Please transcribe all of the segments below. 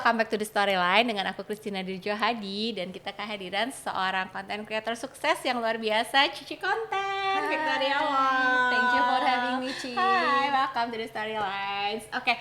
welcome back to the Storyline dengan aku Christina Dirjo Hadi dan kita kehadiran seorang content creator sukses yang luar biasa, Cici Konten, Victoria Wong. Thank you for having me, Ci. Hai, welcome to the Storylines. Oke,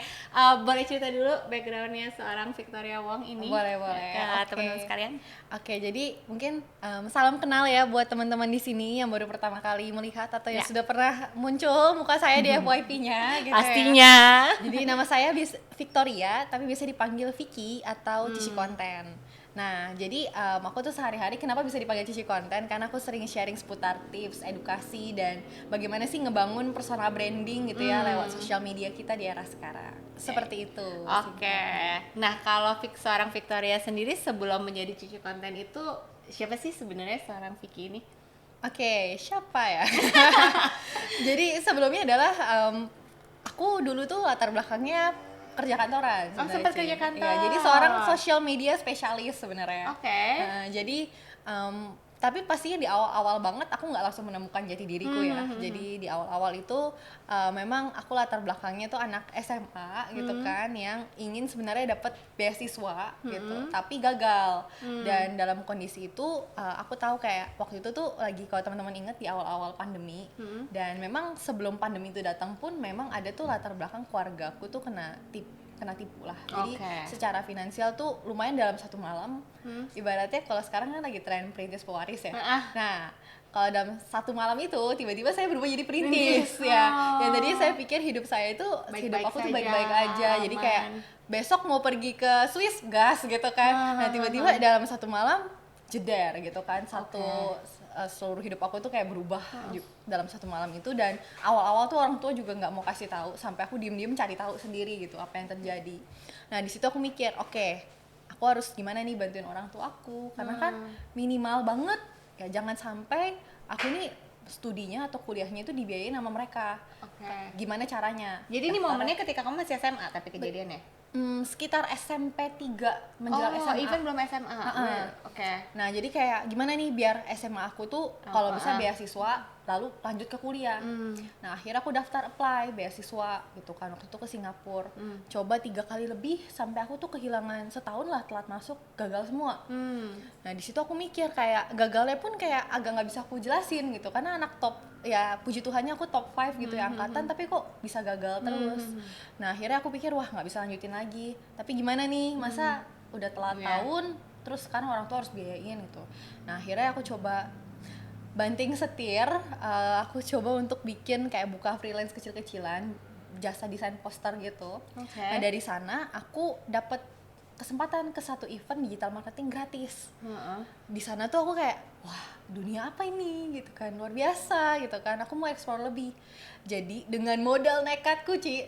boleh cerita dulu backgroundnya seorang Victoria Wong ini? Boleh. Ke teman-teman sekalian. Oke, jadi mungkin salam kenal ya buat teman-teman di sini yang baru pertama kali melihat atau yang sudah pernah muncul muka saya di FYP-nya gitu. Pastinya. Ya. Jadi nama saya Victoria, tapi biasa dipanggil Vicky atau Cici Konten. Nah, jadi aku tuh sehari-hari kenapa bisa dipanggil Cici Konten? Karena aku sering sharing seputar tips, edukasi, dan bagaimana sih ngebangun personal branding gitu ya lewat sosial media kita di era sekarang. Seperti itu. Oke. Nah, kalau seorang Victoria sendiri sebelum menjadi Cici Konten itu siapa sih sebenarnya seorang Vicky ini? Oke, siapa ya? Jadi sebelumnya adalah aku dulu tuh latar belakangnya kerja kantoran. Oh, sempat kerja kantor. Ya, jadi seorang social media spesialis sebenarnya. Oke. Jadi tapi pastinya di awal-awal banget aku nggak langsung menemukan jati diriku ya. Jadi di awal-awal itu memang aku latar belakangnya tuh anak SMA gitu kan, yang ingin sebenarnya dapat beasiswa gitu, tapi gagal. Dan dalam kondisi itu aku tahu kayak waktu itu tuh lagi, kalau teman-teman ingat, di awal-awal pandemi. Dan memang sebelum pandemi itu datang pun memang ada tuh latar belakang keluarga aku tuh kena tipu lah. Jadi secara finansial tuh lumayan dalam satu malam. Ibaratnya kalau sekarang kan lagi tren perintis pewaris ya. Nah, kalau dalam satu malam itu tiba-tiba saya berubah jadi perintis ya. Dan tadi saya pikir hidup saya itu hidup aku tuh baik-baik aja. Jadi kayak besok mau pergi ke Swiss gas gitu kan. Nah, tiba-tiba dalam satu malam jeder gitu kan. Seluruh hidup aku tuh kayak berubah dalam satu malam itu. Dan awal-awal tuh orang tua juga nggak mau kasih tahu, sampai aku diem-diem cari tahu sendiri gitu apa yang terjadi. Nah, di situ aku mikir, oke, aku harus gimana nih bantuin orang tua aku, karena kan minimal banget ya jangan sampai aku ini studinya atau kuliahnya itu dibiayain sama mereka. Gimana caranya? Jadi ini momennya ketika kamu masih SMA tapi kejadiannya? Sekitar SMP 3 menjelang SMA. Even belum SMA. Nah, jadi kayak gimana nih biar SMA aku tuh kalau bisa beasiswa lalu lanjut ke kuliah. Nah, akhirnya aku daftar apply beasiswa gitu kan, waktu itu ke Singapura. Coba 3 kali lebih sampai aku tuh kehilangan setahun lah telat masuk, gagal semua. Nah, di situ aku mikir kayak gagalnya pun kayak agak nggak bisa aku jelasin gitu, karena anak top, ya puji Tuhannya aku top 5 gitu ya angkatan, tapi kok bisa gagal terus. Nah, akhirnya aku pikir wah nggak bisa lanjutin lagi, tapi gimana nih, masa udah telat tahun terus sekarang orang tua harus biayain gitu. Nah, akhirnya aku coba banting setir, aku coba untuk bikin kayak buka freelance kecil-kecilan, jasa desain poster gitu. Nah, dari sana aku dapat kesempatan ke satu event digital marketing gratis. Di sana tuh aku kayak, wah dunia apa ini gitu kan, luar biasa gitu kan, aku mau explore lebih. Jadi dengan modal nekatku, Ci,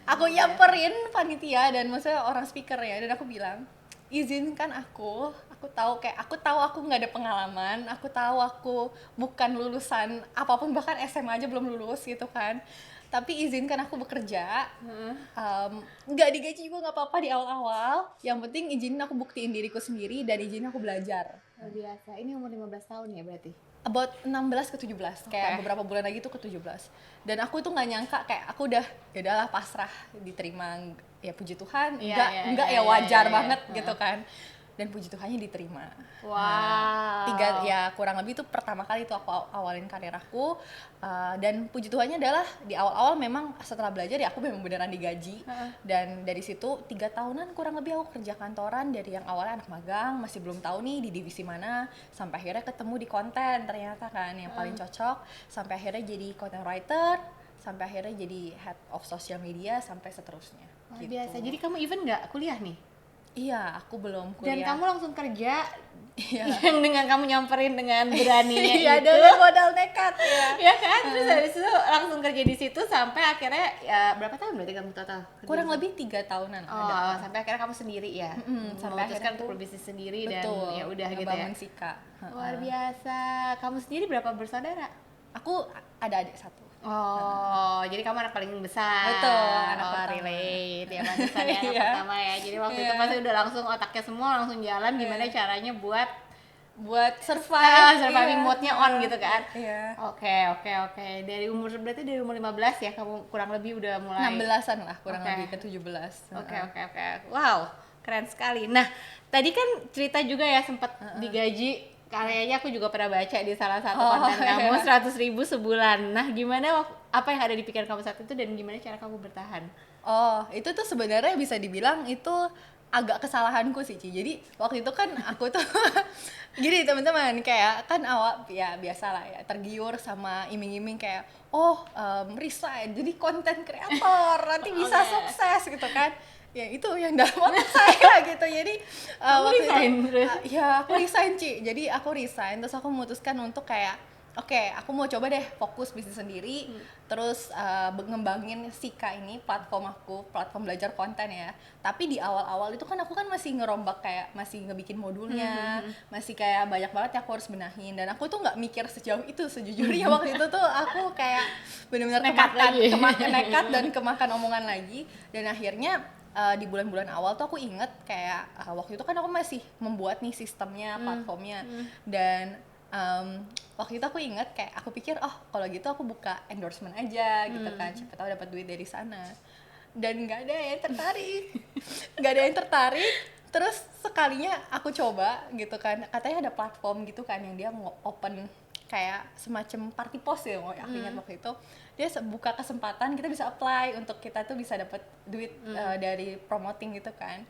aku nyamperin panitia dan maksudnya orang speaker ya, dan aku bilang, izinkan aku tahu aku nggak ada pengalaman, aku tahu aku bukan lulusan apapun, bahkan SMA aja belum lulus gitu kan, tapi izinkan aku bekerja, nggak digaji juga nggak apa-apa di awal-awal, yang penting izinin aku buktiin diriku sendiri dan izinin aku belajar. Luar biasa. Ini umur 15 tahun ya berarti? About 16 ke 17, kayak beberapa bulan lagi tuh ke 17. Dan aku tuh nggak nyangka, kayak aku udah, ya udahlah pasrah, diterima, ya puji Tuhan, enggak ya wajar banget gitu kan. Dan puji Tuhannya diterima. Wow. Kurang lebih itu pertama kali tuh aku awalin karir aku, dan puji Tuhannya adalah di awal-awal memang setelah belajar ya aku memang beneran digaji. Dan dari situ 3 tahunan kurang lebih aku kerja kantoran, dari yang awalnya anak magang, masih belum tahu nih di divisi mana, sampai akhirnya ketemu di konten ternyata kan yang paling cocok, sampai akhirnya jadi content writer, sampai akhirnya jadi head of social media, sampai seterusnya. Luar biasa. Jadi kamu even nggak kuliah nih? Iya, aku belum kuliah. Dan kamu langsung kerja, yang dengan kamu nyamperin dengan beraninya itu. Iya, dengan modal nekat ya. Ya kan? Terus dari situ langsung kerja di situ sampai akhirnya ya berapa tahun berarti kamu total? Kurang lebih 3 tahunan. Sampai akhirnya kamu sendiri ya. Sampai akhirnya untuk berbisnis sendiri. Betul, dan ya udah gitu ya. Sika. Luar biasa. Kamu sendiri berapa bersaudara? Aku ada adik satu. Jadi kamu anak paling besar. Betul, anak pertama. Relate ya, pantesan ya anak pertama ya. Jadi waktu itu pasti udah langsung otaknya semua langsung jalan gimana caranya buat surviving mode-nya on gitu kan. Oke. Dari umur 15 ya kamu kurang lebih udah mulai 16-an lah, kurang lebih ke 17. Oke. Wow. keren sekali. Nah, tadi kan cerita juga ya sempat digaji, kayaknya aku juga pernah baca di salah satu konten kamu 100.000 sebulan. Nah, gimana apa yang ada di pikiran kamu saat itu dan gimana cara kamu bertahan? Oh, itu tuh sebenarnya bisa dibilang itu agak kesalahanku sih, Ci. Jadi waktu itu kan aku tuh gini teman-teman, kayak kan awal ya biasa lah ya, tergiur sama iming-iming kayak resign jadi konten kreator nanti bisa sukses gitu kan. Ya itu yang dalam otak saya gitu. Jadi waktu resign, itu terus? ya aku resign, Ci. Jadi aku resign terus aku memutuskan untuk kayak oke, aku mau coba deh fokus bisnis sendiri, terus ngembangin Sika ini platform belajar konten ya. Tapi di awal-awal itu kan aku kan masih ngerombak, kayak masih ngebikin modulnya, masih kayak banyak banget yang aku harus benahin, dan aku tuh nggak mikir sejauh itu sejujurnya. Waktu itu tuh aku kayak benar-benar kemakan nekat dan kemakan omongan lagi, dan akhirnya di bulan-bulan awal tuh aku inget kayak waktu itu kan aku masih membuat nih sistemnya, platformnya, dan waktu itu aku inget kayak aku pikir kalau gitu aku buka endorsement aja gitu kan, siapa tahu dapat duit dari sana, dan nggak ada yang tertarik. Nggak ada yang tertarik. Terus sekalinya aku coba gitu kan, katanya ada platform gitu kan yang dia open kayak semacam party post ya, aku ingat waktu itu dia buka kesempatan kita bisa apply untuk kita tuh bisa dapat duit dari promoting gitu kan.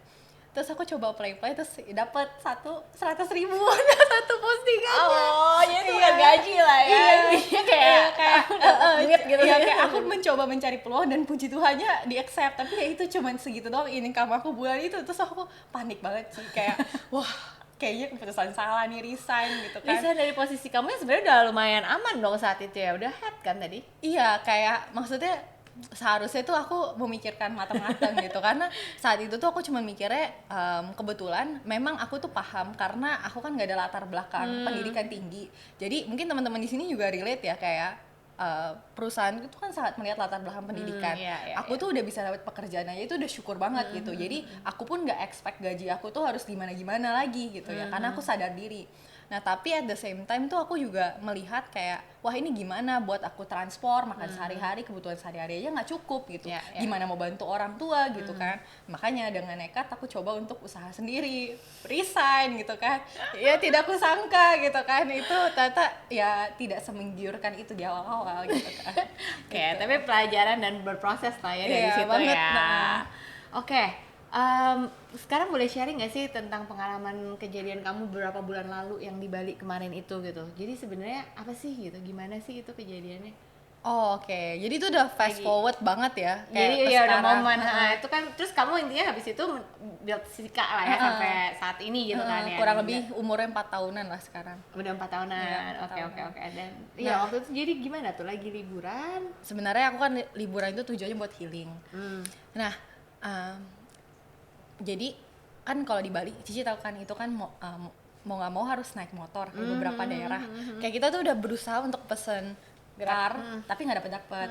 Terus aku coba play terus dapat 100.000 satu postingannya. Oh, ya itu bukan gaji lah ya. Iya, kayak duit gitu. Iya, kayak aku mencoba mencari peluang dan puji Tuhannya di accept, tapi ya itu cuman segitu doang income aku bulan itu. Terus aku panik banget sih, kayak wah, kayaknya keputusan salah nih, resign gitu kan. Resign dari posisi kamu yang sebenarnya udah lumayan aman dong saat itu ya, udah head kan tadi? Iya, kayak maksudnya seharusnya tuh aku memikirkan matang-matang gitu, karena saat itu tuh aku cuma mikirnya kebetulan memang aku tuh paham karena aku kan nggak ada latar belakang pendidikan tinggi. Jadi mungkin teman-teman di sini juga relate ya, kayak perusahaan itu kan sangat melihat latar belakang pendidikan. Aku tuh udah bisa dapat pekerjaan aja itu udah syukur banget gitu. Jadi aku pun nggak expect gaji aku tuh harus gimana-gimana lagi gitu ya, karena aku sadar diri. Nah tapi at the same time tuh aku juga melihat kayak wah ini gimana buat aku transport makan sehari-hari, kebutuhan sehari-hari aja nggak cukup gitu. Gimana mau bantu orang tua gitu kan. Makanya dengan nekat aku coba untuk usaha sendiri, resign gitu kan. Ya tidak aku sangka gitu kan, itu ternyata ya tidak semenggiurkan itu di awal-awal gitu kan. Oke, tapi pelajaran dan berproses lah ya dari situ banget, ya. Oke. Sekarang boleh sharing nggak sih tentang pengalaman kejadian kamu beberapa bulan lalu yang di Bali kemarin itu gitu? Jadi sebenarnya apa sih gitu? Gimana sih itu kejadiannya? Oke. Jadi itu udah fast forward banget ya. Jadi ya udah momen. Itu kan terus kamu intinya habis itu build Sika lah ya sampai saat ini gitu kan ya. Kurang lebih umurnya 4 tahunan lah sekarang. Udah 4 tahunan. Oke. Dan ya waktu itu jadi gimana tuh, lagi liburan? Sebenarnya aku kan liburan itu tujuannya buat healing. Nah, jadi kan kalau di Bali, Cici tahu kan itu kan mau nggak mau harus naik motor ke beberapa daerah. Kayak kita tuh udah berusaha untuk pesen car, tapi nggak dapet.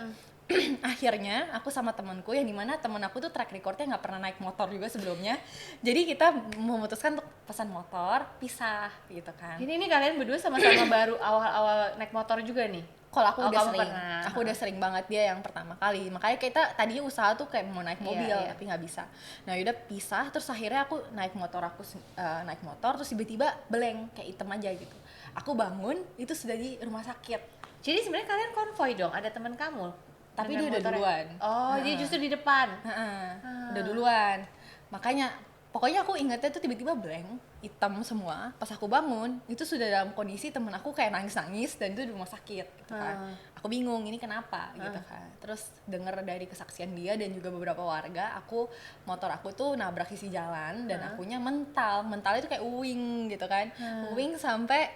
Akhirnya aku sama temanku, yang dimana temen aku tuh track recordnya nggak pernah naik motor juga sebelumnya. Jadi kita memutuskan untuk pesan motor pisah gitu kan. Ini kalian berdua sama-sama baru awal-awal naik motor juga nih? Kalau aku udah sering banget, dia yang pertama kali. Makanya kita tadinya usaha tuh kayak mau naik mobil tapi nggak bisa. Nah udah pisah, terus akhirnya aku naik motor terus tiba-tiba blank kayak hitam aja gitu. Aku bangun itu sudah di rumah sakit. Jadi sebenarnya kalian konvoy dong, ada teman kamu? Tapi dia udah duluan. Dia justru di depan. Udah duluan. Makanya pokoknya aku ingetnya tuh tiba-tiba blank, hitam semua. Pas aku bangun, itu sudah dalam kondisi temen aku kayak nangis-nangis dan itu di rumah sakit gitu kan. Aku bingung ini kenapa gitu kan. Terus denger dari kesaksian dia dan juga beberapa warga, motor aku tuh nabrak sisi jalan dan akunya mental itu kayak uwing gitu kan. Uwing sampai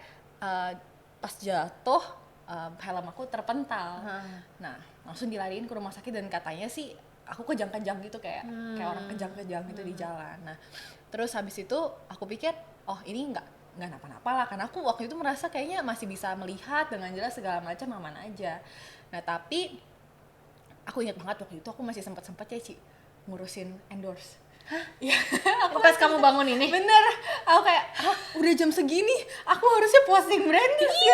pas jatuh helm aku terpental. Nah, langsung dilariin ke rumah sakit dan katanya sih aku kejang-kejang gitu kayak orang kejang-kejang gitu di jalan. Nah, terus habis itu aku pikir, ini nggak napa-napa lah, karena aku waktu itu merasa kayaknya masih bisa melihat dengan jelas segala macam, aman aja. Nah, tapi aku ingat banget waktu itu aku masih sempat-sempatnya ngurusin endorse. Hah? Ya, pas kamu bangun ini? Bener, aku kayak, udah jam segini, aku harusnya posting branding sih.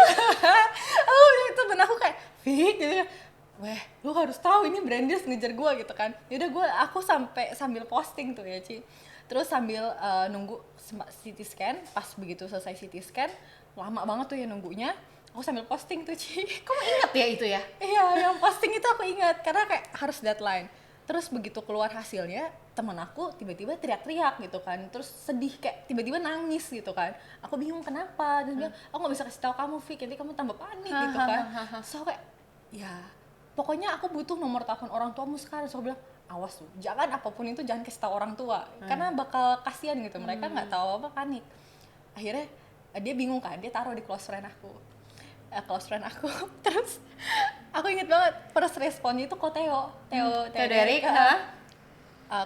Itu bener, aku kayak, Fik gitu. Weh, lu harus tahu ini Brandies ngejar gue gitu kan. Yaudah aku sambil posting tuh ya, Ci. Terus sambil nunggu CT scan, pas begitu selesai CT scan lama banget tuh ya nunggunya, aku sambil posting tuh Ci. Kamu inget ya itu ya? Iya, yang posting itu aku ingat karena kayak harus deadline. Terus begitu keluar hasilnya, teman aku tiba-tiba teriak-teriak gitu kan, terus sedih kayak tiba-tiba nangis gitu kan. Aku bingung kenapa, dan bilang aku nggak bisa kasih tahu kamu, Vick, nanti kamu tambah panik gitu kan. So kayak ya pokoknya aku butuh nomor telepon orang tuamu sekarang. So aku bilang awas tuh, jangan apapun itu jangan kasih tahu orang tua, karena bakal kasihan gitu, mereka nggak tahu apa, panik. Akhirnya dia bingung kan, dia taruh di close friend aku. Terus aku inget banget first responnya itu kok Theo Derek,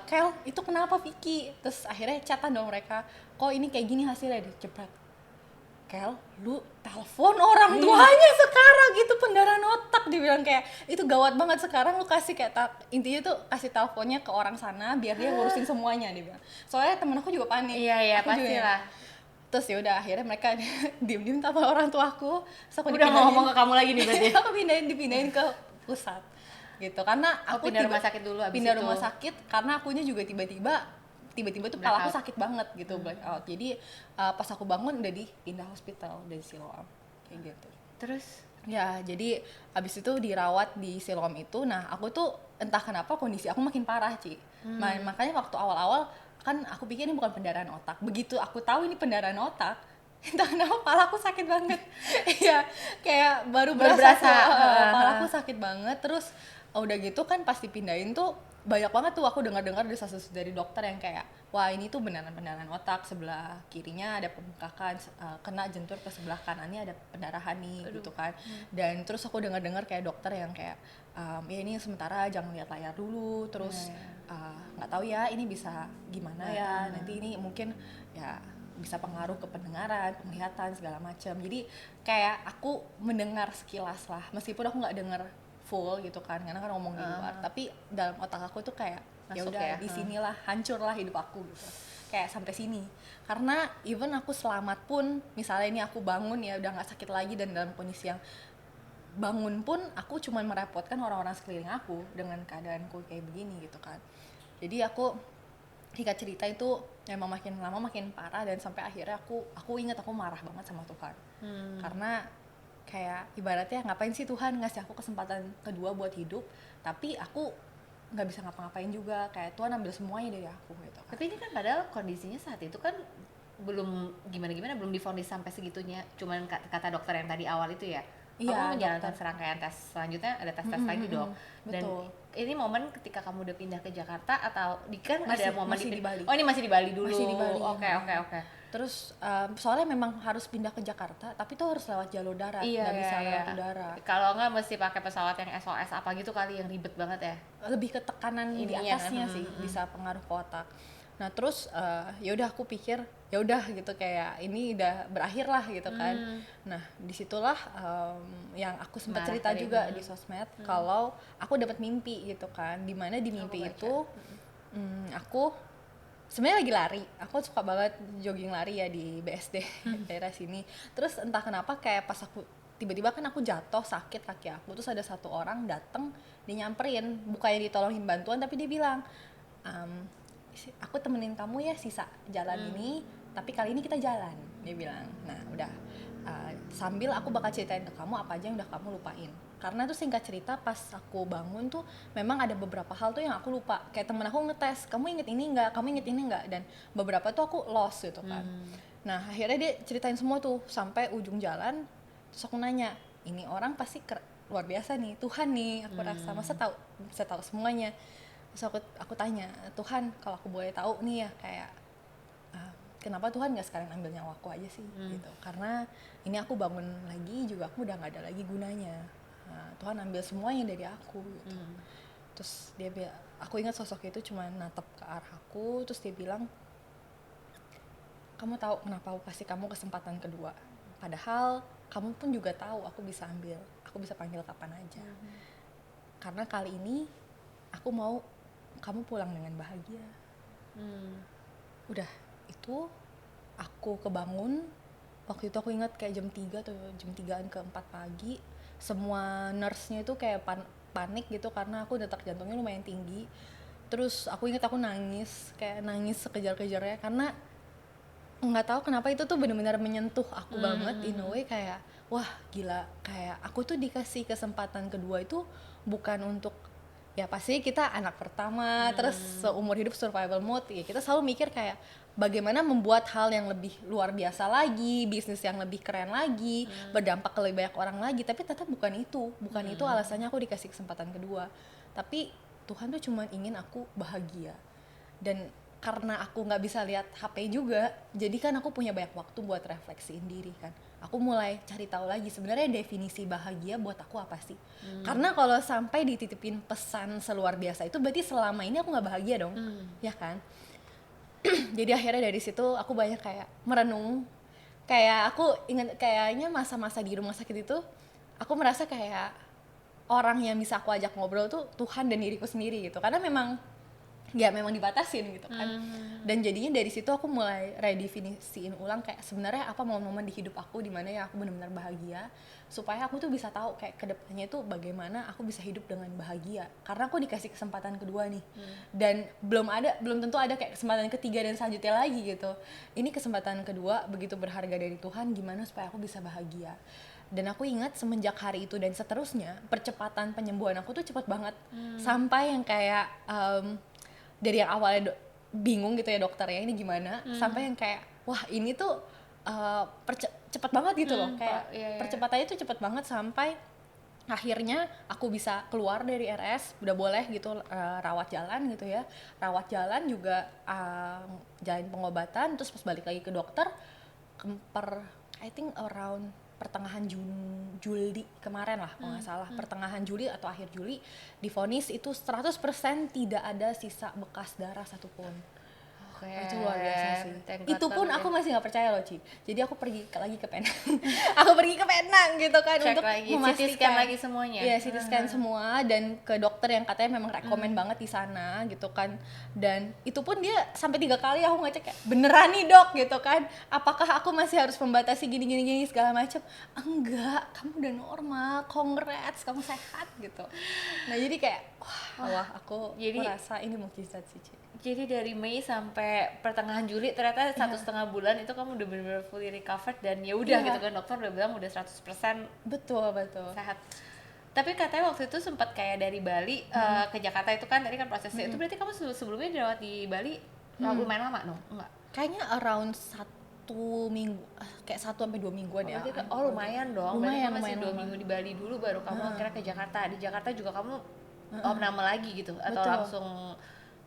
Kel itu kenapa Vicky, terus akhirnya chatan dong mereka, kok ini kayak gini hasilnya, deh jebret. Kel, lu telepon orang tuanya sekarang, itu pendarahan otak, dibilang kayak itu gawat banget, sekarang lu kasih kayak intinya tuh kasih teleponnya ke orang sana biar dia ngurusin semuanya, dia bilang. Soalnya temen aku juga panik. Iya Aku juga pastilah. Terus ya udah akhirnya mereka diem-diem telepon orang tua aku. Terus aku Udah ngomong ke kamu lagi nih berarti. aku dipindahin ke pusat gitu, karena aku pindah rumah sakit dulu abis pindah itu. rumah sakit karena akunya juga tiba-tiba tuh kepala aku sakit banget gitu, blackout. Jadi pas aku bangun udah dipindah hospital dari Siloam kayak gitu. Terus ya jadi abis itu dirawat di Siloam itu. Nah aku tuh entah kenapa kondisi aku makin parah Ci. Makanya waktu awal-awal kan aku pikir ini bukan pendarahan otak, begitu aku tahu ini pendarahan otak, entah kenapa kepala aku sakit banget. Iya, kayak baru berasa kepala aku sakit banget. Terus udah gitu kan pas dipindahin tuh banyak banget tuh aku dengar-dengar dari dokter yang kayak wah ini tuh beneran pendarahan otak, sebelah kirinya ada pembengkakan, kena jentur ke sebelah kanannya ada pendarahan nih. Aduh. Gitu kan. Dan terus aku dengar-dengar kayak dokter yang kayak ya ini sementara jangan lihat layar dulu, terus nggak tahu ya ini bisa gimana ya, nanti ini mungkin ya bisa pengaruh ke pendengaran, penglihatan segala macam. Jadi kayak aku mendengar sekilas lah, meskipun aku nggak dengar full gitu kan, karena kan ngomong di luar, tapi dalam otak aku tuh kayak ya udah di sinilah hancurlah hidup aku gitu, kayak sampai sini. Karena even aku selamat pun, misalnya ini aku bangun ya udah nggak sakit lagi dan dalam kondisi yang bangun pun aku cuma merepotkan orang-orang sekeliling aku dengan keadaanku kayak begini gitu kan. Jadi aku ketika cerita itu emang makin lama makin parah, dan sampai akhirnya aku ingat aku marah banget sama Tuhan. Karena kayak ibaratnya ngapain sih Tuhan ngasih aku kesempatan kedua buat hidup, tapi aku nggak bisa ngapa-ngapain juga, kayak Tuhan ambil semuanya dari aku gitu kan. Tapi ini kan padahal kondisinya saat itu kan belum gimana-gimana, belum divonis sampai segitunya, cuman kata dokter yang tadi awal itu ya. Kamu menjalankan serangkaian tes selanjutnya, ada tes-tes lagi dong. Dan betul. Ini momen ketika kamu udah pindah ke Jakarta atau kan ada momen masih di Bali. Oh ini masih di Bali dulu. Masih di Bali. Oke. Terus soalnya memang harus pindah ke Jakarta, tapi tuh harus lewat jalur darat, nggak bisa lewat udara. Kalau nggak mesti pakai pesawat yang SOS apa gitu kali, yang ribet banget ya. Lebih ke tekanan di atasnya sih bisa pengaruh ke otak. Nah terus ya udah aku pikir ya udah gitu, kayak ini udah berakhir lah gitu kan. Nah disitulah yang aku sempat cerita juga di sosmed kalau aku dapat mimpi gitu kan, dimana di mimpi itu aku sebenarnya lagi lari. Aku suka banget jogging lari ya di BSD daerah sini. Terus entah kenapa kayak pas aku tiba-tiba kan aku jatuh sakit kaki aku, terus ada satu orang datang, dia nyamperin, bukannya ditolongin bantuan, tapi dia bilang aku temenin kamu ya sisa jalan ini, tapi kali ini kita jalan, dia bilang. Nah udah sambil aku bakal ceritain ke kamu apa aja yang udah kamu lupain, karena tuh singkat cerita pas aku bangun tuh memang ada beberapa hal tuh yang aku lupa, kayak temen aku ngetes, kamu inget ini nggak, dan beberapa tuh aku lost gitu kan. Nah akhirnya dia ceritain semua tuh sampai ujung jalan. Terus aku nanya, ini orang pasti luar biasa nih, Tuhan nih, aku rasa bisa tahu semuanya. Terus aku tanya, Tuhan kalau aku boleh tahu nih ya, kayak kenapa Tuhan nggak sekarang ambil nyawaku aja sih gitu, karena ini aku bangun lagi juga aku udah nggak ada lagi gunanya. Tuhan ambil semuanya dari aku gitu. Terus aku ingat sosok itu cuma natap ke arah aku, terus dia bilang, kamu tahu kenapa aku kasih kamu kesempatan kedua, padahal kamu pun juga tahu aku bisa panggil kapan aja. Karena kali ini aku mau kamu pulang dengan bahagia. Udah itu aku kebangun. Waktu itu aku ingat kayak jam 3 atau jam 3-an ke 4 pagi. Semua nurse-nya itu kayak panik gitu karena aku detak jantungnya lumayan tinggi. Terus aku ingat aku nangis, kayak nangis sekejar-kejarnya karena nggak tahu kenapa itu tuh benar-benar menyentuh aku banget in a way, kayak wah gila, kayak aku tuh dikasih kesempatan kedua itu bukan untuk, ya pasti kita anak pertama terus seumur hidup survival mode ya, kita selalu mikir kayak bagaimana membuat hal yang lebih luar biasa lagi, bisnis yang lebih keren lagi, berdampak ke lebih banyak orang lagi, tapi tetap bukan itu alasannya aku dikasih kesempatan kedua. Tapi Tuhan tuh cuma ingin aku bahagia, dan karena aku nggak bisa lihat HP juga, jadi kan aku punya banyak waktu buat refleksiin diri kan. Aku mulai cari tahu lagi sebenarnya definisi bahagia buat aku apa sih. Karena kalau sampai dititipin pesan seluar biasa itu berarti selama ini aku nggak bahagia dong, ya kan. Jadi akhirnya dari situ aku banyak kayak merenung. Kayak aku ingat kayaknya masa-masa di rumah sakit itu aku merasa kayak orang yang bisa aku ajak ngobrol tuh Tuhan dan diriku sendiri gitu, karena memang dibatasin gitu kan. Dan jadinya dari situ aku mulai redefinisiin ulang kayak sebenarnya apa momen-momen di hidup aku dimana ya aku benar-benar bahagia, supaya aku tuh bisa tahu kayak kedepannya itu bagaimana aku bisa hidup dengan bahagia, karena aku dikasih kesempatan kedua nih. Dan belum tentu ada kayak kesempatan ketiga dan selanjutnya lagi gitu. Ini kesempatan kedua begitu berharga dari Tuhan, gimana supaya aku bisa bahagia. Dan aku ingat semenjak hari itu dan seterusnya percepatan penyembuhan aku tuh cepat banget. Sampai yang kayak dari yang awalnya bingung gitu ya dokternya ini gimana, sampai yang kayak wah ini tuh cepat banget gitu loh, kayak percepatannya tuh cepat banget sampai akhirnya aku bisa keluar dari RS, udah boleh gitu rawat jalan gitu ya, rawat jalan juga jalin pengobatan, terus pas balik lagi ke dokter I think around pertengahan Juli kemarin lah kalau nggak salah, pertengahan Juli atau akhir Juli divonis itu 100% tidak ada sisa bekas darah satupun. Itu luar biasa sih. Itu pun aku masih nggak percaya loh Ci. Jadi aku pergi lagi ke Penang. Aku pergi ke Penang gitu kan. Cek untuk lagi, memastikan CT scan lagi semuanya. Iya, CT scan semua, dan ke dokter yang katanya memang rekomen banget di sana gitu kan. Dan itu pun dia sampai 3 kali aku ngecek kayak beneran nih dok gitu kan. Apakah aku masih harus membatasi gini segala macam? Enggak, kamu udah normal. Congrats, kamu sehat gitu. Nah, jadi kayak wah aku merasa ini mukjizat sih Ci. Jadi dari Mei sampai pertengahan Juli ternyata 1,5 bulan itu kamu udah benar-benar fully recovered, dan ya udah gitu kan, dokter udah bilang udah 100% betul sehat. Tapi katanya waktu itu sempat kayak dari Bali ke Jakarta itu kan tadi kan prosesnya itu berarti kamu sebelumnya dirawat di Bali lumayan lama dong? Enggak? Kayaknya around 1 minggu, kayak 1 sampai 2 mingguan ya. Lumayan dong. Lumayan, berarti kamu masih 2 lumayan minggu di Bali dulu baru kamu akhirnya ke Jakarta. Di Jakarta juga kamu opname lagi gitu atau langsung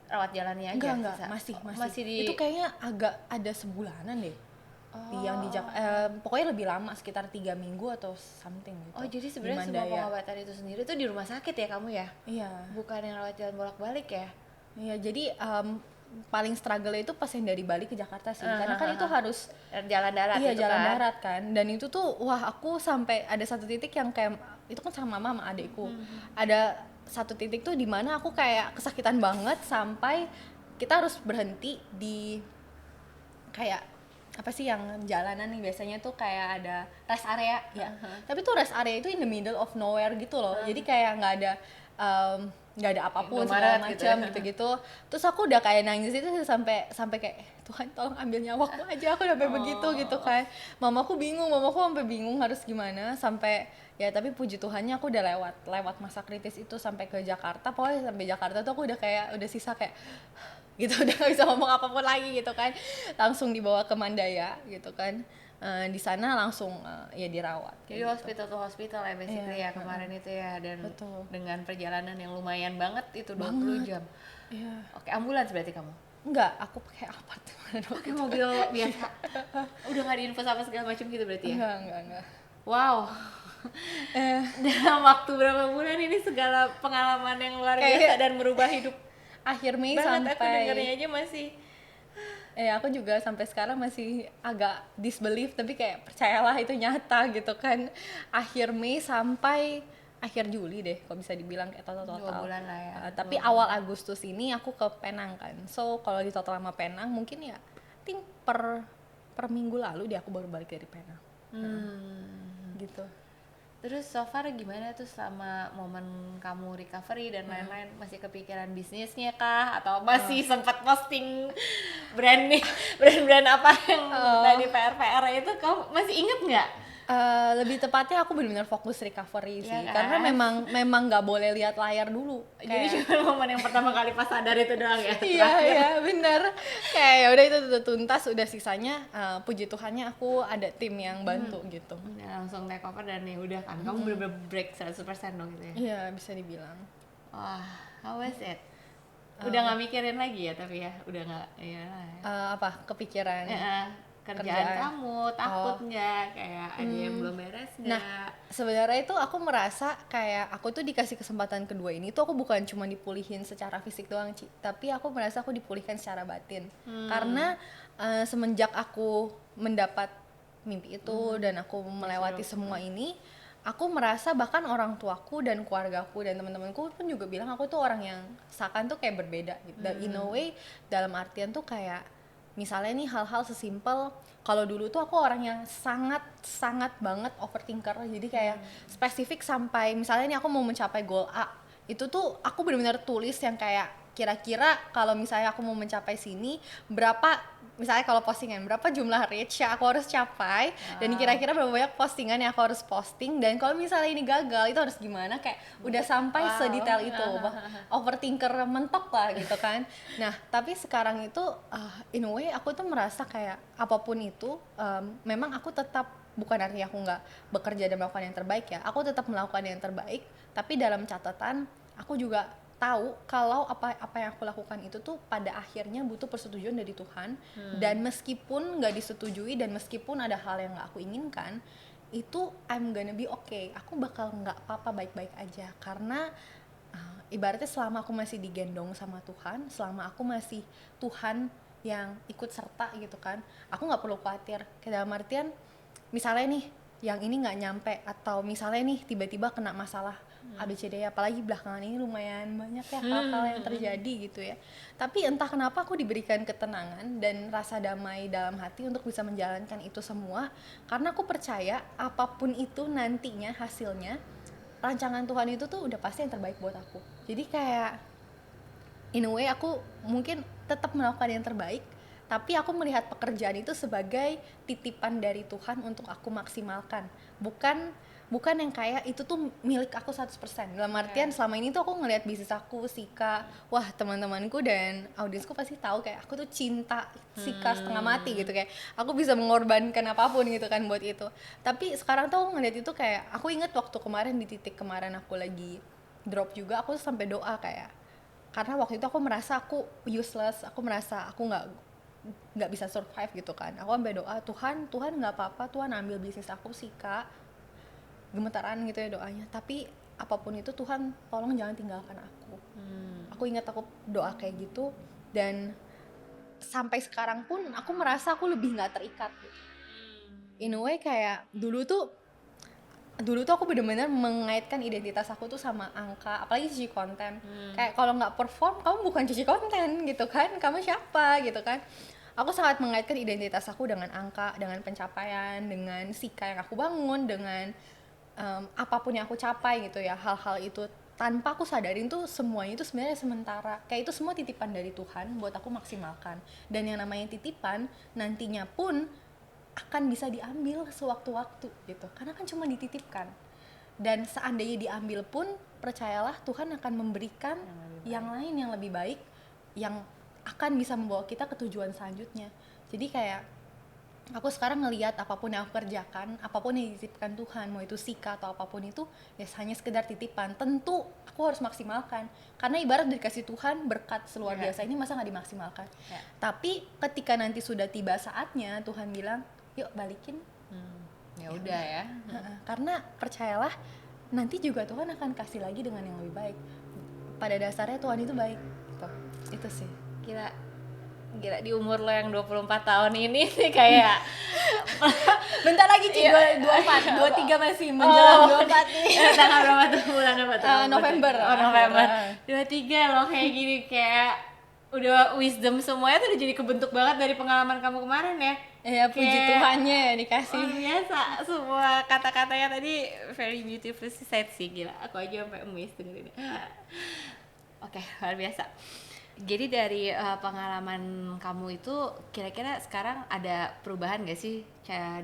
rawat jalannya aja? Enggak, masih di... Itu kayaknya agak ada sebulanan deh. Yang di pokoknya lebih lama, sekitar 3 minggu atau something gitu. Oh, jadi sebenarnya semua pengobatan itu sendiri tuh di rumah sakit ya kamu ya? Iya. Bukan yang rawat jalan bolak-balik ya? Iya, jadi paling struggle itu pas yang dari Bali ke Jakarta sih. Karena kan itu harus jalan darat. Iya, jalan darat kan. Dan itu tuh wah, aku sampai ada satu titik yang kayak itu kan sama mama sama adekku. Ada satu titik tuh di mana aku kayak kesakitan banget sampai kita harus berhenti di kayak apa sih yang jalanan nih biasanya tuh kayak ada rest area ya. Tapi tuh rest area itu in the middle of nowhere gitu loh. Jadi kayak nggak ada apapun segala macam gitu. Terus aku udah kayak nangis itu sampai kayak Tuhan tolong ambil nyawaku aja, aku sampai begitu gitu kan. Mamaku sampai bingung harus gimana, sampai ya tapi puji Tuhannya aku udah lewat masa kritis itu sampai ke Jakarta. Pokoknya sampai Jakarta tuh aku udah sisa kayak gitu, udah gak bisa ngomong apapun lagi gitu kan. Langsung dibawa ke Mandaya gitu kan. Di sana langsung ya dirawat. Jadi gitu. Hospital to hospital ya basically ya kemarin itu ya, dan dengan perjalanan yang lumayan banget itu 20 jam. Iya. Oke, ambulans berarti kamu? Enggak, aku pakai apartemen. Pakai mobil biasa. Udah nggak diinfo sama segala macam gitu berarti ya? Enggak. Wow. Dalam waktu berapa bulan ini segala pengalaman yang luar biasa dan merubah hidup. Akhir Mei banget, sampai aku dengarnya aja masih aku juga sampai sekarang masih agak disbelief, tapi kayak percayalah itu nyata gitu kan. Akhir Mei sampai akhir Juli deh kalau bisa dibilang kayak total 2 bulan lah ya. Tapi awal Agustus ini aku ke Penang kan. So kalau di total sama Penang mungkin ya think per minggu lalu deh aku baru balik dari Penang. Gitu. Terus so far gimana tuh selama momen kamu recovery dan lain-lain, masih kepikiran bisnisnya kah atau masih sempat posting brand apa yang tadi PR itu, kamu masih inget nggak? Lebih tepatnya aku benar-benar fokus recovery sih, Ya kan? karena memang nggak boleh lihat layar dulu. Jadi cuma momen yang pertama kali pas sadar itu doang ya? Iya benar. Kayak ya udah itu udah tuntas, udah sisanya puji Tuhannya aku ada tim yang bantu gitu. Udah langsung take over dan ya udah kan, kamu bener-bener break 100% dong gitu ya? Iya bisa dibilang. Wah, how was it? Udah nggak mikirin lagi ya tapi ya? Udah nggak, ya Apa kepikiran? kerjaan kamu, takut nggak? Kayak ada yang belum beres nggak? Nah, sebenarnya itu aku merasa kayak aku tuh dikasih kesempatan kedua ini tuh aku bukan cuma dipulihin secara fisik doang, Ci, tapi aku merasa aku dipulihkan secara batin. Karena semenjak aku mendapat mimpi itu dan aku melewati semua ini, aku merasa bahkan orang tuaku dan keluargaku dan teman-temanku pun juga bilang aku tuh orang yang seakan tuh kayak berbeda gitu. Dan in a way dalam artian tuh kayak misalnya nih hal-hal sesimpel, kalau dulu tuh aku orang yang sangat banget overthinker, jadi kayak spesifik sampai misalnya nih aku mau mencapai goal A, itu tuh aku benar-benar tulis yang kayak kira-kira kalau misalnya aku mau mencapai sini berapa, misalnya kalau postingan berapa jumlah reach yang aku harus capai, dan kira-kira berapa banyak postingan yang aku harus posting, dan kalau misalnya ini gagal itu harus gimana, kayak udah sampai sedetail itu, overthinker mentok lah gitu kan. Nah tapi sekarang itu in a way aku tuh merasa kayak apapun itu memang aku tetap, bukan artinya aku nggak bekerja dan melakukan yang terbaik ya, aku tetap melakukan yang terbaik, tapi dalam catatan aku juga tahu kalau apa yang aku lakukan itu tuh pada akhirnya butuh persetujuan dari Tuhan. Dan meskipun nggak disetujui dan meskipun ada hal yang nggak aku inginkan, itu I'm gonna be okay, aku bakal nggak apa-apa, baik-baik aja. Karena ibaratnya selama aku masih digendong sama Tuhan, selama aku masih Tuhan yang ikut serta gitu kan, aku nggak perlu khawatir. Kayak dalam artian misalnya nih yang ini nggak nyampe, atau misalnya nih tiba-tiba kena masalah ABCD, apalagi belakangan ini lumayan banyak ya hal-hal yang terjadi gitu ya, tapi entah kenapa aku diberikan ketenangan dan rasa damai dalam hati untuk bisa menjalankan itu semua, karena aku percaya apapun itu nantinya hasilnya, rancangan Tuhan itu tuh udah pasti yang terbaik buat aku. Jadi kayak in a way aku mungkin tetap melakukan yang terbaik, tapi aku melihat pekerjaan itu sebagai titipan dari Tuhan untuk aku maksimalkan, bukan yang kayak itu tuh milik aku 100%. Dalam artian selama ini tuh aku ngelihat bisnis aku, Sika, wah teman-temanku dan audiensku pasti tahu kayak aku tuh cinta Sika setengah mati gitu, kayak aku bisa mengorbankan apapun gitu kan buat itu. Tapi sekarang tuh aku ngelihat itu kayak, aku inget waktu kemarin di titik kemarin aku lagi drop juga, aku sampai doa kayak, karena waktu itu aku merasa aku useless, aku merasa aku nggak bisa survive gitu kan, aku sampai doa, Tuhan nggak apa-apa, Tuhan ambil bisnis aku, Sika, gemetaran gitu ya doanya, tapi apapun itu Tuhan tolong jangan tinggalkan aku. Aku ingat aku doa kayak gitu, dan sampai sekarang pun aku merasa aku lebih nggak terikat gitu. In a way kayak dulu tuh aku benar-benar mengaitkan identitas aku tuh sama angka, apalagi cuci konten. Kayak kalau nggak perform kamu bukan cuci konten gitu kan, kamu siapa gitu kan. Aku sangat mengaitkan identitas aku dengan angka, dengan pencapaian, dengan Sika yang aku bangun, dengan apapun yang aku capai gitu ya. Hal-hal itu tanpa aku sadarin tuh semuanya itu sebenarnya sementara, kayak itu semua titipan dari Tuhan buat aku maksimalkan. Dan yang namanya titipan nantinya pun akan bisa diambil sewaktu-waktu gitu, karena kan cuma dititipkan. Dan seandainya diambil pun percayalah Tuhan akan memberikan yang lain yang lebih baik, yang akan bisa membawa kita ke tujuan selanjutnya. Jadi kayak aku sekarang ngelihat apapun yang aku kerjakan, apapun yang dititipkan Tuhan, mau itu Sika atau apapun itu, ya hanya sekedar titipan. Tentu aku harus maksimalkan, karena ibarat dikasih Tuhan berkat seluar biasa ini, masa nggak dimaksimalkan? Tapi ketika nanti sudah tiba saatnya, Tuhan bilang, yuk balikin. Ya udah ya. Karena percayalah, nanti juga Tuhan akan kasih lagi dengan yang lebih baik. Pada dasarnya Tuhan itu baik. Gitu. Itu sih. Gila di umur lo yang 24 tahun ini sih kayak bentar lagi Ci, 24, 23 masih menjelang 24 nih. Tanggal berapa tuh? Bulan apa tuh? November. 23 lo kayak gini, kayak udah wisdom semuanya tuh udah jadi kebentuk banget dari pengalaman kamu kemarin ya. Ya puji Kayak Tuhannya ya dikasih. luar biasa, semua kata-katanya tadi very beautiful said sih, gila. Aku aja sampai amazed dengerin. Oke, luar biasa. Jadi dari pengalaman kamu itu kira-kira sekarang ada perubahan gak sih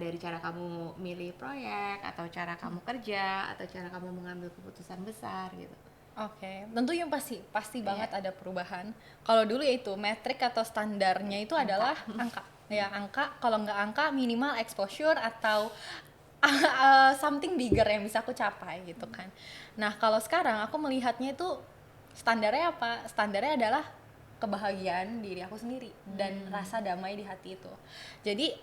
dari cara kamu milih proyek atau cara kamu kerja atau cara kamu mengambil keputusan besar gitu? Oke, tentu yang pasti banget ada perubahan. Kalau dulu ya itu metrik atau standarnya itu adalah angka. Ya angka, kalau nggak angka minimal exposure atau something bigger yang bisa aku capai gitu kan. Nah kalau sekarang aku melihatnya itu standarnya apa? Standarnya adalah kebahagiaan diri aku sendiri dan rasa damai di hati itu. Jadi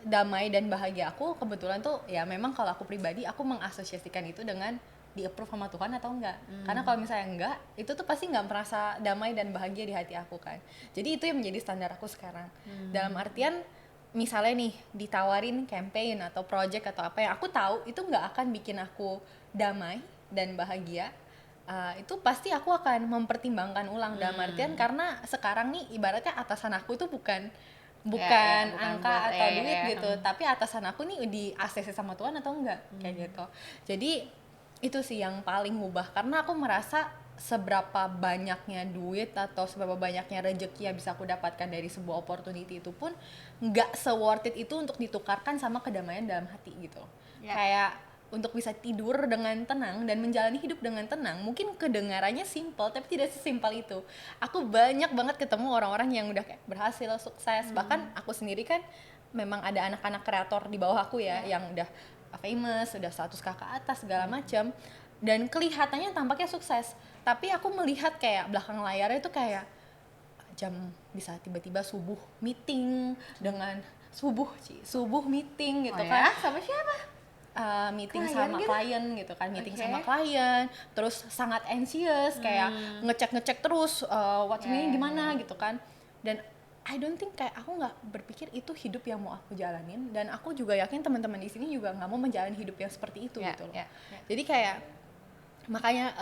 damai dan bahagia aku kebetulan tuh ya memang kalau aku pribadi aku mengasosiasikan itu dengan di-approve sama Tuhan atau enggak. Karena kalau misalnya enggak, itu tuh pasti enggak merasa damai dan bahagia di hati aku kan. Jadi itu yang menjadi standar aku sekarang. Dalam artian misalnya nih ditawarin campaign atau project atau apa yang aku tahu itu enggak akan bikin aku damai dan bahagia, itu pasti aku akan mempertimbangkan ulang. Dalam artian karena sekarang nih ibaratnya atasan aku itu bukan angka atau duit gitu, tapi atasan aku nih di ACC sama Tuhan atau enggak kayak gitu. Jadi itu sih yang paling ngubah, karena aku merasa seberapa banyaknya duit atau seberapa banyaknya rezeki yang bisa aku dapatkan dari sebuah opportunity itu pun nggak se-worth it itu untuk ditukarkan sama kedamaian dalam hati gitu. Kayak untuk bisa tidur dengan tenang dan menjalani hidup dengan tenang, mungkin kedengarannya simple tapi tidak sesimpel itu. Aku banyak banget ketemu orang-orang yang udah kayak berhasil, sukses, bahkan aku sendiri kan memang ada anak-anak kreator di bawah aku ya yang udah famous, udah 100K ke atas segala macam, dan kelihatannya tampaknya sukses, tapi aku melihat kayak belakang layarnya itu kayak jam bisa tiba-tiba subuh meeting dengan subuh meeting gitu kan. Sama siapa? Meeting Klien sama gitu? klien gitu kan, meeting sama klien, terus sangat anxious kayak ngecek terus what's ini gimana gitu kan. Dan I don't think, kayak aku nggak berpikir itu hidup yang mau aku jalanin, dan aku juga yakin teman-teman di sini juga nggak mau menjalani hidup yang seperti itu gitu loh. Jadi kayak makanya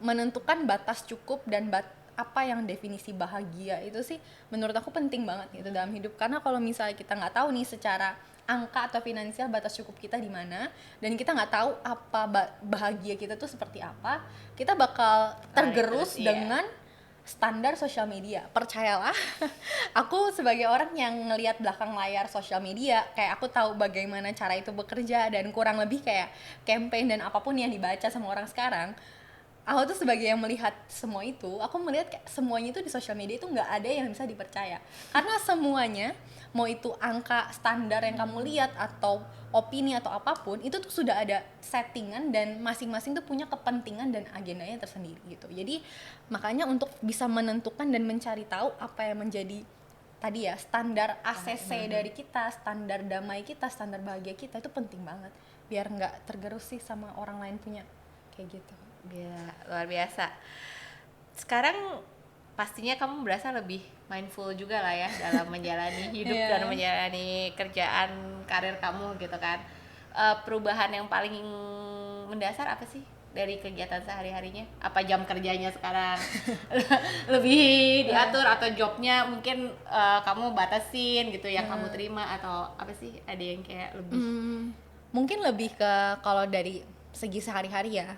menentukan batas cukup dan apa yang definisi bahagia itu sih menurut aku penting banget gitu dalam hidup. Karena kalau misalnya kita nggak tahu nih secara angka atau finansial batas cukup kita di mana, dan kita nggak tahu apa bahagia kita tuh seperti apa, kita bakal tergerus dengan standar sosial media. Percayalah, aku sebagai orang yang ngelihat belakang layar sosial media, kayak aku tahu bagaimana cara itu bekerja, dan kurang lebih kayak campaign dan apapun yang dibaca sama orang sekarang, aku tuh sebagai yang melihat semua itu, aku melihat kayak semuanya itu di sosial media itu nggak ada yang bisa dipercaya. Karena semuanya, mau itu angka standar yang kamu lihat atau opini atau apapun, itu tuh sudah ada settingan dan masing-masing tuh punya kepentingan dan agendanya tersendiri gitu. Jadi makanya untuk bisa menentukan dan mencari tahu apa yang menjadi tadi ya standar ACC dari kita, standar damai kita, standar bahagia kita, itu penting banget biar nggak tergerus sih sama orang lain punya kayak gitu. Ya, luar biasa. Sekarang pastinya kamu berasa lebih mindful juga lah ya dalam menjalani hidup dan menjalani kerjaan karir kamu gitu kan. Perubahan yang paling mendasar apa sih dari kegiatan sehari-harinya? Apa jam kerjanya sekarang lebih diatur, atau jobnya mungkin kamu batasin gitu yang kamu terima, atau apa sih, ada yang kayak lebih? Mungkin lebih ke kalau dari segi sehari-hari ya,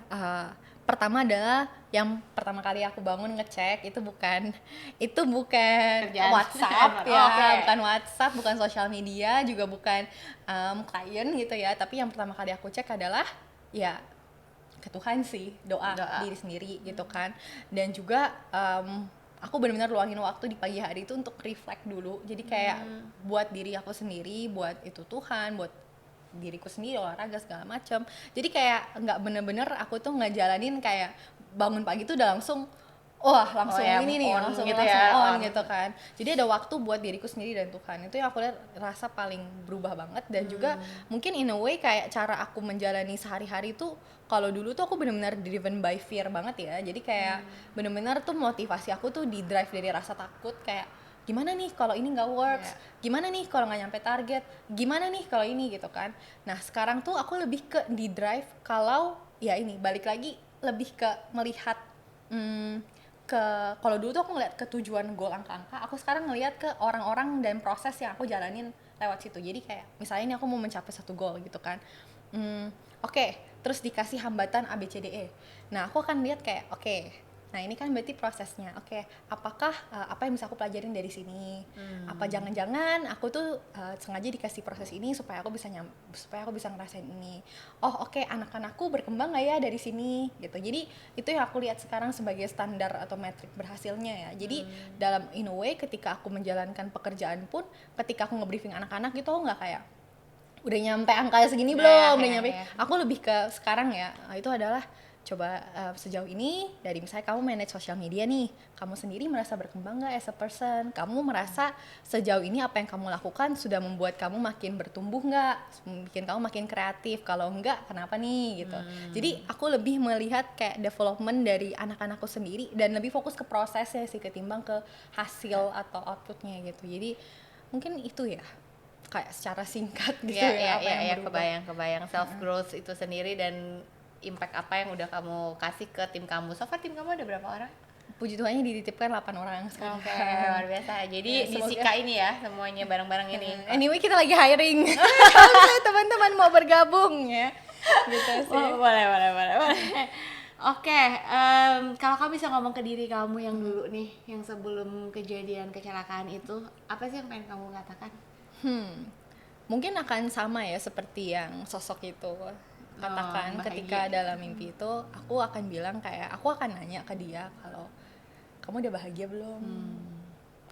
pertama adalah yang pertama kali aku bangun ngecek itu bukan Kerjaan. WhatsApp ya, bukan WhatsApp, bukan sosial media, juga bukan klien gitu ya, tapi yang pertama kali aku cek adalah ya ke Tuhan sih, doa diri sendiri gitu kan. Dan juga aku benar-benar luangin waktu di pagi hari itu untuk reflect dulu, jadi kayak buat diri aku sendiri, buat itu Tuhan, buat diriku sendiri, olahraga segala macam. Jadi kayak nggak bener-bener aku tuh ngejalanin kayak bangun pagi tuh udah langsung langsung langsung gitu on gitu kan. Jadi ada waktu buat diriku sendiri dan Tuhan. Itu yang aku lihat rasa paling berubah banget. Dan juga mungkin in a way kayak cara aku menjalani sehari-hari tuh, kalau dulu tuh aku benar-benar driven by fear banget ya. Jadi kayak benar-benar tuh motivasi aku tuh di drive dari rasa takut, kayak gimana nih kalau ini nggak works, gimana nih kalau nggak nyampe target, gimana nih kalau ini gitu kan. Nah sekarang tuh aku lebih ke di drive kalau ya ini balik lagi lebih ke melihat kalau dulu tuh aku ngeliat ke tujuan goal angka-angka, aku sekarang ngeliat ke orang-orang dan proses yang aku jalanin lewat situ. Jadi kayak misalnya ini aku mau mencapai satu goal gitu kan, oke, terus dikasih hambatan A B C D E. Nah aku akan lihat kayak oke, nah ini kan berarti prosesnya. Oke, apakah apa yang bisa aku pelajarin dari sini? Apa jangan-jangan aku tuh sengaja dikasih proses ini supaya aku bisa ngerasain ini. Oh oke, anak-anakku berkembang nggak ya dari sini gitu. Jadi itu yang aku lihat sekarang sebagai standar atau metrik berhasilnya ya. Jadi dalam in a way ketika aku menjalankan pekerjaan pun, ketika aku nge-briefing anak-anak gitu, aku nggak kayak udah nyampe angka segini belum, udah nyampe. Aku lebih ke sekarang ya, itu adalah coba sejauh ini dari misalnya kamu manage sosial media nih, kamu sendiri merasa berkembang nggak as a person? Kamu merasa sejauh ini apa yang kamu lakukan sudah membuat kamu makin bertumbuh nggak? Bikin kamu makin kreatif? Kalau enggak, kenapa nih gitu? Jadi aku lebih melihat kayak development dari anak-anakku sendiri dan lebih fokus ke prosesnya sih ketimbang ke hasil atau outputnya gitu. Jadi mungkin itu ya kayak secara singkat gitu apa yang berubah. Kebayang self growth itu sendiri dan impact apa yang udah kamu kasih ke tim kamu. So far tim kamu ada berapa orang? Puji Tuhannya dititipkan 8 orang sekarang. Oke, luar biasa. Jadi di Sika ini ya semuanya bareng-bareng ini. Anyway kita lagi hiring. Kalau teman-teman mau bergabung ya. Gitu sih. Boleh. Oke, kalau kamu bisa ngomong ke diri kamu yang dulu nih, yang sebelum kejadian kecelakaan itu, apa sih yang pengen kamu katakan? Mungkin akan sama ya seperti yang sosok itu katakan ketika dalam mimpi itu, aku akan bilang kayak, aku akan nanya ke dia kalau kamu udah bahagia belum?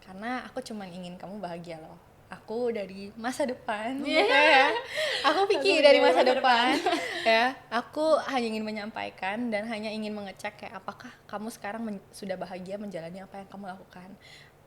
Karena aku cuman ingin kamu bahagia loh. Aku dari masa depan, ya. Aku pikir dari masa depan, ya. Aku hanya ingin menyampaikan dan hanya ingin mengecek kayak apakah kamu sekarang sudah bahagia menjalani apa yang kamu lakukan.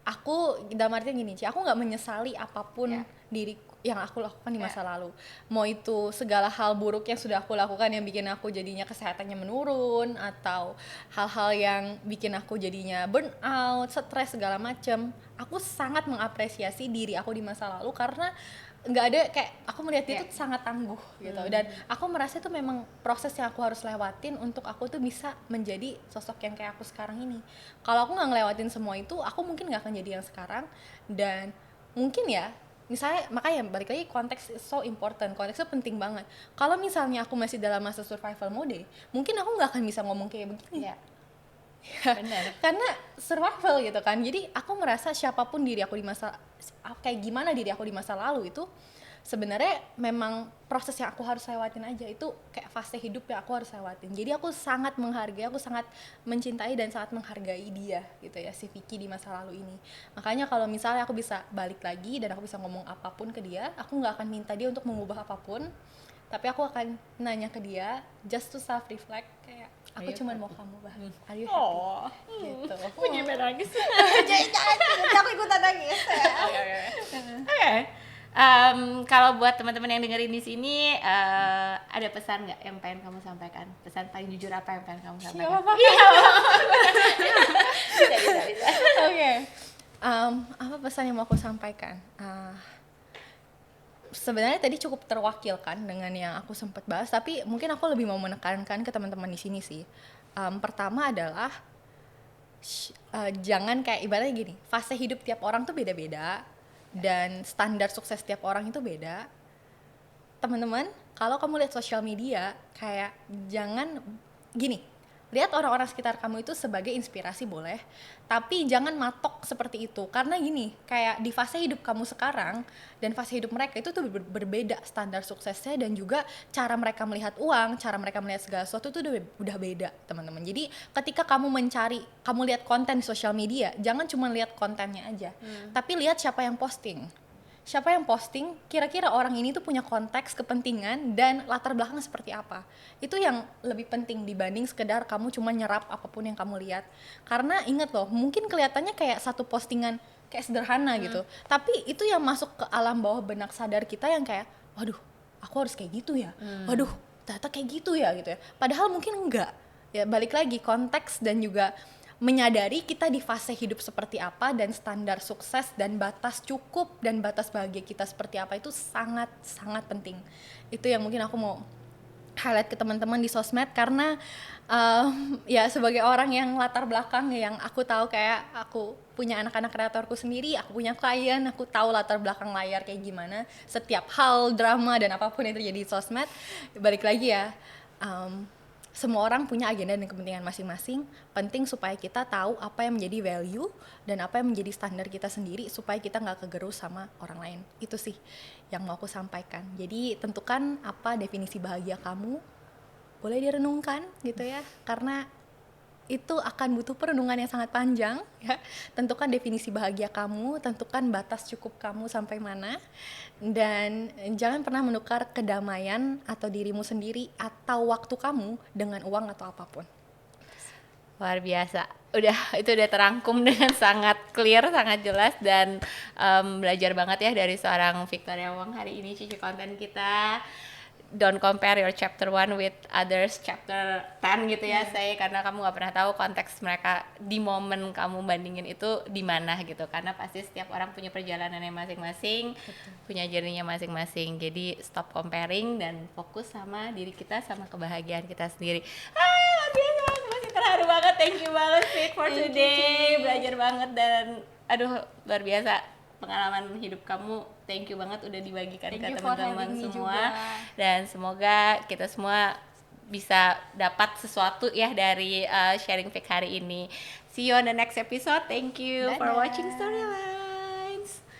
Aku dalam artian gini, aku nggak menyesali apapun diriku yang aku lakukan di masa lalu. Mau itu segala hal buruk yang sudah aku lakukan yang bikin aku jadinya kesehatannya menurun, atau hal-hal yang bikin aku jadinya burn out, stres segala macem. Aku sangat mengapresiasi diri aku di masa lalu karena nggak ada kayak aku melihat itu sangat tangguh gitu. Dan aku merasa itu memang proses yang aku harus lewatin untuk aku tuh bisa menjadi sosok yang kayak aku sekarang ini. Kalau aku nggak ngelewatin semua itu, aku mungkin nggak akan jadi yang sekarang. Dan mungkin ya misalnya, makanya balik lagi, konteks is so important, konteks itu penting banget. Kalau misalnya aku masih dalam masa survival mode, mungkin aku nggak akan bisa ngomong kayak begini. Benar. Karena survival gitu kan. Jadi aku merasa siapapun diri aku di masa, kayak gimana diri aku di masa lalu itu sebenarnya memang proses yang aku harus lewatin aja. Itu kayak fase hidup yang aku harus lewatin. Jadi aku sangat menghargai, aku sangat mencintai dan sangat menghargai dia gitu ya, si Vicky di masa lalu ini. Makanya kalau misalnya aku bisa balik lagi dan aku bisa ngomong apapun ke dia, aku nggak akan minta dia untuk mengubah apapun, tapi aku akan nanya ke dia just to self reflect kayak aku cuma mau kamu bahagia. Are you happy? Gitu. Punya nangis. Jangan aku ikutan nangis. Oke. Kalau buat teman-teman yang dengerin di sini, ada pesan nggak yang pengen kamu sampaikan? Pesan paling jujur apa yang pengen kamu sampaikan? Bisa. Oke. Apa pesan yang mau aku sampaikan? Sebenarnya tadi cukup terwakilkan dengan yang aku sempat bahas, tapi mungkin aku lebih mau menekankan ke teman-teman di sini sih. Pertama adalah jangan kayak ibaratnya gini, fase hidup tiap orang tuh beda-beda dan standar sukses tiap orang itu beda. Teman-teman, kalau kamu lihat sosial media, kayak jangan gini, lihat orang-orang sekitar kamu itu sebagai inspirasi boleh, tapi jangan matok seperti itu. Karena gini, kayak di fase hidup kamu sekarang dan fase hidup mereka itu tuh berbeda standar suksesnya, dan juga cara mereka melihat uang, cara mereka melihat segala sesuatu itu udah beda, teman-teman. Jadi ketika kamu lihat konten di sosial media, jangan cuma lihat kontennya aja, tapi lihat siapa yang posting. Siapa yang posting, kira-kira orang ini tuh punya konteks, kepentingan, dan latar belakang seperti apa. Itu yang lebih penting dibanding sekedar kamu cuma nyerap apapun yang kamu lihat. Karena ingat loh, mungkin kelihatannya kayak satu postingan kayak sederhana gitu, tapi itu yang masuk ke alam bawah benak sadar kita yang kayak, waduh, aku harus kayak gitu ya, waduh, ternyata kayak gitu ya gitu ya. Padahal mungkin enggak. Ya balik lagi, konteks dan juga menyadari kita di fase hidup seperti apa, dan standar sukses dan batas cukup dan batas bahagia kita seperti apa itu sangat-sangat penting. Itu yang mungkin aku mau highlight ke teman-teman di sosmed karena ya sebagai orang yang latar belakang yang aku tahu kayak aku punya anak-anak kreatorku sendiri, aku punya klien, aku tahu latar belakang layar kayak gimana, setiap hal drama dan apapun yang terjadi di sosmed. Balik lagi ya, semua orang punya agenda dan kepentingan masing-masing. Penting supaya kita tahu apa yang menjadi value dan apa yang menjadi standar kita sendiri supaya kita nggak kegerus sama orang lain. Itu sih yang mau aku sampaikan. Jadi tentukan apa definisi bahagia kamu, boleh direnungkan gitu ya, karena itu akan butuh perenungan yang sangat panjang ya. Tentukan definisi bahagia kamu, tentukan batas cukup kamu sampai mana, dan jangan pernah menukar kedamaian atau dirimu sendiri atau waktu kamu dengan uang atau apapun. Luar biasa, itu udah terangkum dengan sangat clear, sangat jelas, dan belajar banget ya dari seorang Victoria Wong hari ini, Cici konten kita. Don't compare your chapter 1 with others chapter 10 gitu ya, saya, karena kamu gak pernah tahu konteks mereka di momen kamu bandingin itu di mana gitu, karena pasti setiap orang punya perjalanannya masing-masing. Betul. Punya journey-nya masing-masing. Jadi stop comparing dan fokus sama diri kita, sama kebahagiaan kita sendiri. Luar biasa, masih terharu banget. Thank you banget Fit for today. Belajar banget dan aduh luar biasa pengalaman hidup kamu. Thank you banget udah dibagikan ke teman-teman semua juga. Dan semoga kita semua bisa dapat sesuatu ya dari sharing Fik hari ini. See you on the next episode. Thank you for watching Storyline.